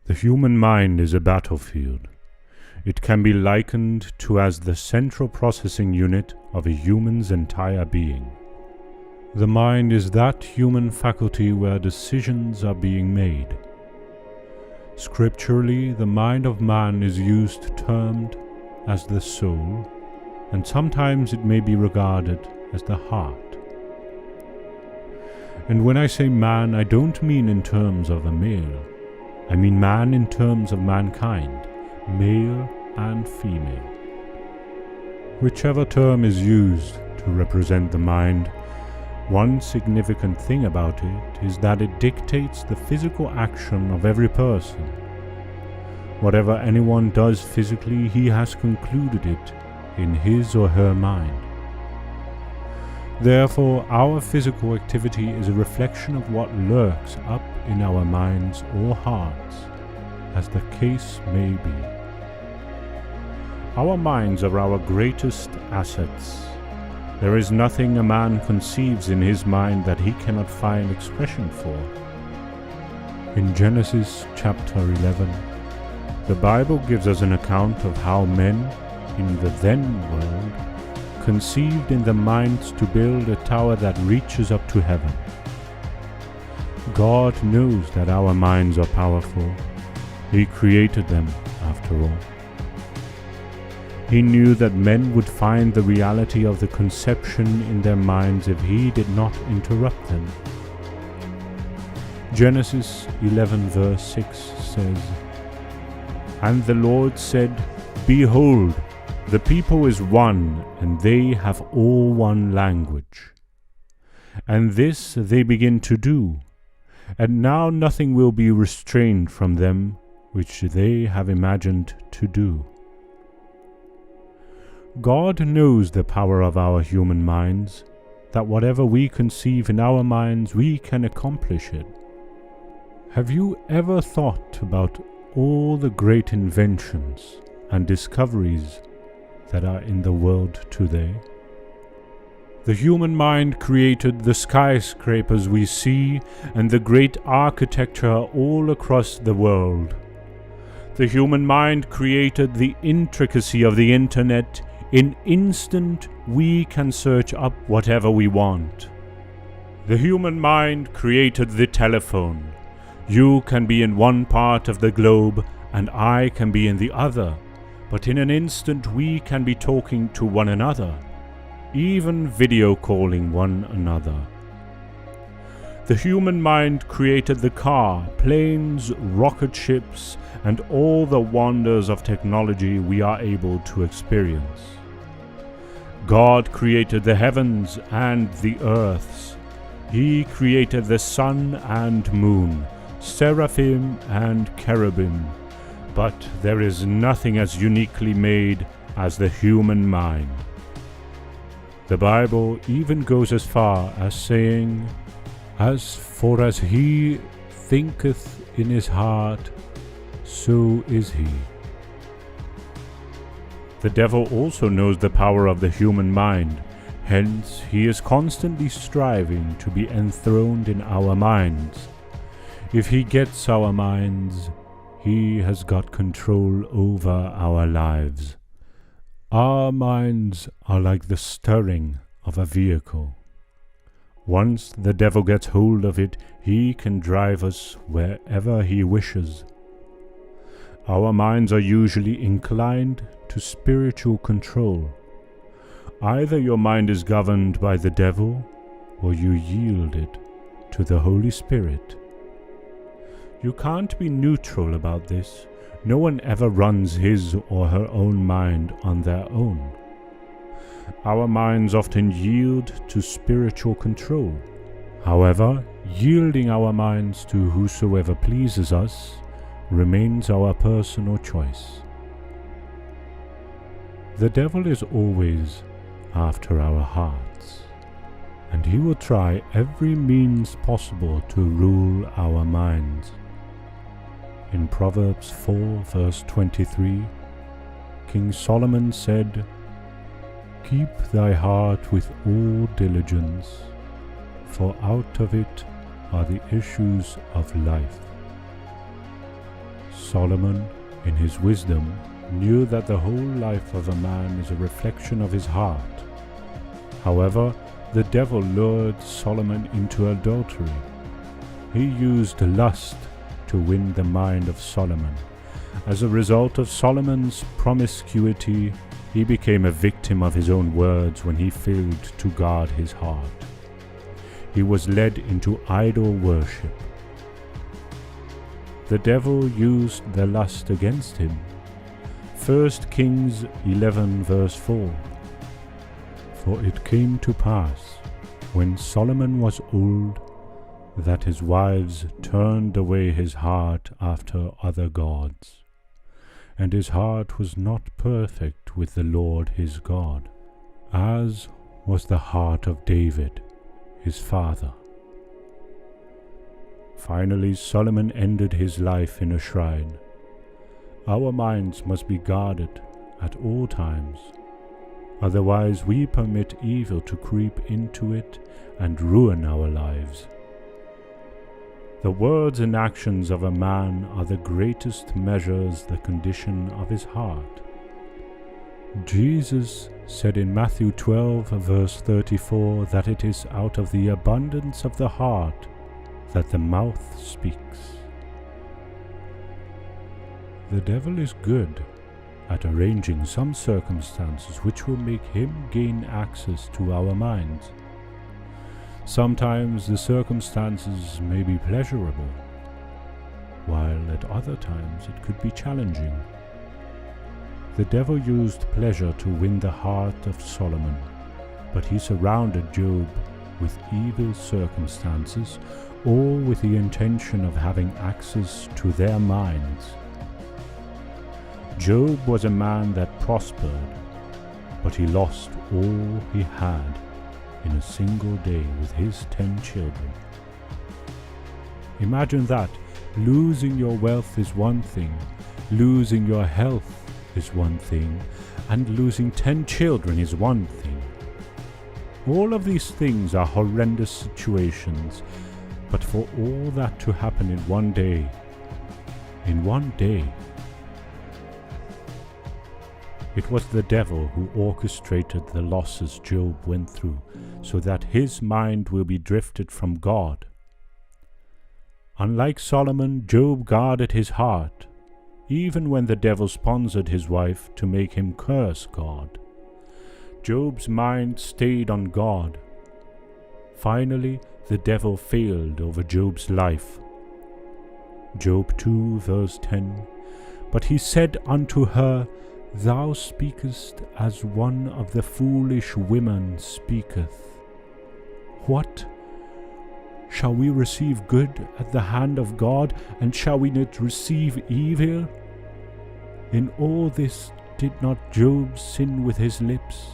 The human mind is a battlefield. It can be likened to as the central processing unit of a human's entire being. The mind is that human faculty where decisions are being made. Scripturally, the mind of man is used termed as the soul, and sometimes it may be regarded as the heart. And when I say man, I don't mean in terms of a male. I mean man in terms of mankind, male and female. Whichever term is used to represent the mind, one significant thing about it is that it dictates the physical action of every person. Whatever anyone does physically, he has concluded it in his or her mind. Therefore, our physical activity is a reflection of what lurks up in our minds or hearts, as the case may be. Our minds are our greatest assets. There is nothing a man conceives in his mind that he cannot find expression for. In Genesis chapter 11, the Bible gives us an account of how men in the then world conceived in their minds to build a tower that reaches up to heaven. God knows that our minds are powerful. He created them, after all. He knew that men would find the reality of the conception in their minds if He did not interrupt them. Genesis 11 verse 6 says, "And the Lord said, Behold, the people is one, and they have all one language. And this they begin to do, and now nothing will be restrained from them which they have imagined to do." God knows the power of our human minds, that whatever we conceive in our minds, we can accomplish it. Have you ever thought about all the great inventions and discoveries that are in the world today? The human mind created the skyscrapers we see and the great architecture all across the world. The human mind created the intricacy of the internet. In instant, we can search up whatever we want. The human mind created the telephone. You can be in one part of the globe and I can be in the other, but in an instant we can be talking to one another, even video calling one another. The human mind created the car, planes, rocket ships, and all the wonders of technology we are able to experience. God created the heavens and the earths. He created the sun and moon, seraphim and cherubim. But there is nothing as uniquely made as the human mind. The Bible even goes as far as saying, "As for as he thinketh in his heart, so is he." The devil also knows the power of the human mind, hence he is constantly striving to be enthroned in our minds. If he gets our minds, he has got control over our lives. Our minds are like the stirring of a vehicle. Once the devil gets hold of it, he can drive us wherever he wishes. Our minds are usually inclined to spiritual control. Either your mind is governed by the devil, or you yield it to the Holy Spirit. You can't be neutral about this. No one ever runs his or her own mind on their own. Our minds often yield to spiritual control. However, yielding our minds to whosoever pleases us remains our personal choice. The devil is always after our hearts, and he will try every means possible to rule our minds. In Proverbs 4 verse 23, King Solomon said, "Keep thy heart with all diligence, for out of it are the issues of life." Solomon, in his wisdom, knew that the whole life of a man is a reflection of his heart. However, the devil lured Solomon into adultery. He used lust to win the mind of Solomon. As a result of Solomon's promiscuity, he became a victim of his own words when he failed to guard his heart. He was led into idol worship. The devil used the lust against him. 1 Kings 11 verse 4. For it came to pass, when Solomon was old, that his wives turned away his heart after other gods, and his heart was not perfect with the Lord his God, as was the heart of David, his father. Finally, Solomon ended his life in a shrine. Our minds must be guarded at all times. Otherwise, we permit evil to creep into it and ruin our lives. The words and actions of a man are the greatest measures the condition of his heart. Jesus said in Matthew 12 verse 34 that it is out of the abundance of the heart that the mouth speaks. The devil is good at arranging some circumstances which will make him gain access to our minds. Sometimes the circumstances may be pleasurable, while at other times it could be challenging. The devil used pleasure to win the heart of Solomon, but he surrounded Job with evil circumstances, all with the intention of having access to their minds. Job was a man that prospered, but he lost all he had in a single day with his 10 children. Imagine that. Losing your wealth is one thing, losing your health is one thing, and losing 10 children is one thing. All of these things are horrendous situations, but for all that to happen in one day, it was the devil who orchestrated the losses Job went through, so that his mind will be drifted from God. Unlike Solomon, Job guarded his heart, even when the devil sponsored his wife to make him curse God. Job's mind stayed on God. Finally, the devil failed over Job's life. Job 2 verse 10. But he said unto her, Thou speakest as one of the foolish women speaketh. What? Shall we receive good at the hand of God, and shall we not receive evil? In all this did not Job sin with his lips?